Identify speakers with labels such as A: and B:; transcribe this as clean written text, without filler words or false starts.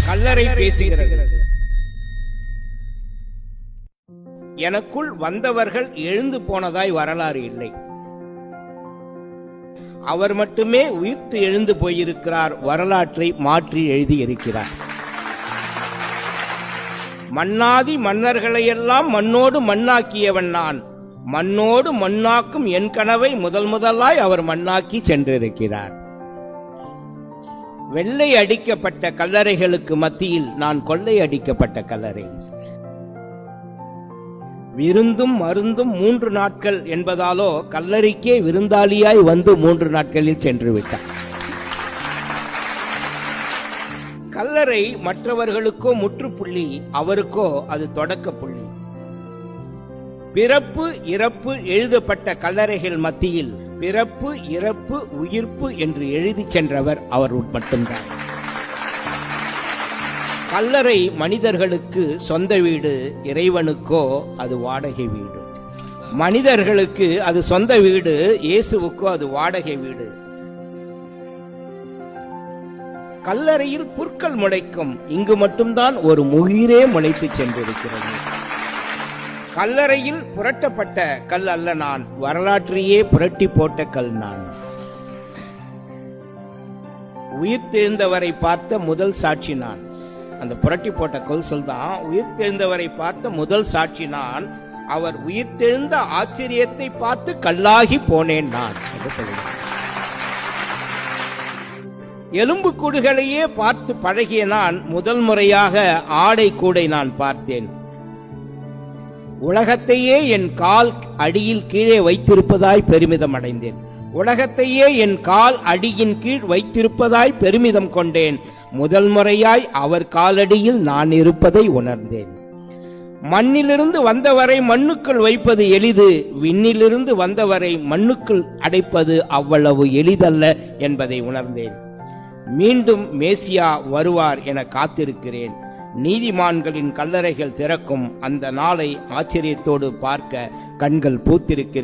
A: கல்லறை பேசுகிறது. எனக்குள் வந்தவர்கள் எழுந்து போனதாய் வரலாறு இல்லை. அவர் மட்டுமே உயிர்த்து எழுந்து போயிருக்கிறார், வரலாற்றை மாற்றி எழுதியிருக்கிறார். மன்னாதி மன்னர்களையெல்லாம் மண்ணோடு மண்ணாக்கியவன் நான், மண்ணோடு மண்ணாக்கும் என் கனவை முதலாய் அவர் மண்ணாக்கி சென்றிருக்கிறார். வெள்ளை அடிக்கப்பட்ட கல்லறைகளுக்கு மத்தியில் நான் கொள்ளை அடிக்கப்பட்ட கல்லறை. விருந்தும் மருந்தும் 3 நாட்கள் என்பதாலோ கல்லறைக்கே விருந்தாளியாய் வந்து 3 நாட்களில் சென்று விட்டார். கல்லறை மற்றவர்களுக்கோ முற்றுப்புள்ளி, அவருக்கோ அது தொடக்க புள்ளி. பிறப்பு இறப்பு எழுதப்பட்ட கல்லறைகள் மத்தியில் பிறப்பு இறப்பு உயிர்ப்பு என்று எழுதி சென்றவர் அவர் மட்டும்தான். கல்லறை மனிதர்களுக்கு சொந்த வீடு, இறைவனுக்கோ அது வாடகை வீடு. மனிதர்களுக்கு அது சொந்த வீடு, இயேசுவுக்கோ அது வாடகை வீடு. கல்லறையில் புற்கள் முளைக்கும், இங்கு மட்டும்தான் ஒரு முகிரே முளைத்து சென்றிருக்கிறது. கல்லறையில் புரட்டப்பட்ட கல் அல்ல நான், வரலாற்றையே புரட்டி போட்ட கல் நான். உயிர்த்தெழுந்தவரை பார்த்த முதல் சாட்சி நான். அந்த புரட்டி போட்ட கல் சொல்தான், உயிர்த்தெழுந்தவரை பார்த்த முதல் சாட்சி நான். அவர் உயிர்த்தெழுந்த ஆச்சரியத்தை பார்த்து கல்லாகி போனேன் நான். எலும்பு கூடுகளையே பார்த்து பழகிய நான் முதல் முறையாக ஆடை கூடை நான் பார்த்தேன். உலகத்தையே என் கால் அடியில் கீழே வைத்திருப்பதாய் பெருமிதம் அடைந்தேன். உலகத்தையே என் கால் அடியின் கீழ் வைத்திருப்பதாய் பெருமிதம் கொண்டேன். முதல் முறையாய் அவர் காலடியில் நான் இருப்பதை உணர்ந்தேன். மண்ணிலிருந்து வந்தவரை மண்ணுக்குள் வைப்பது எளிது, விண்ணிலிருந்து வந்தவரை மண்ணுக்குள் அடைப்பது அவ்வளவு எளிதல்ல என்பதை உணர்ந்தேன். மீண்டும் மேசியா வருவார் என காத்திருக்கிறேன். நீதிமான்களின் கல்லறைகள் திறக்கும் அந்த நாளை ஆச்சரியத்தோடு பார்க்க கண்கள் பூத்திருக்கிறேன்.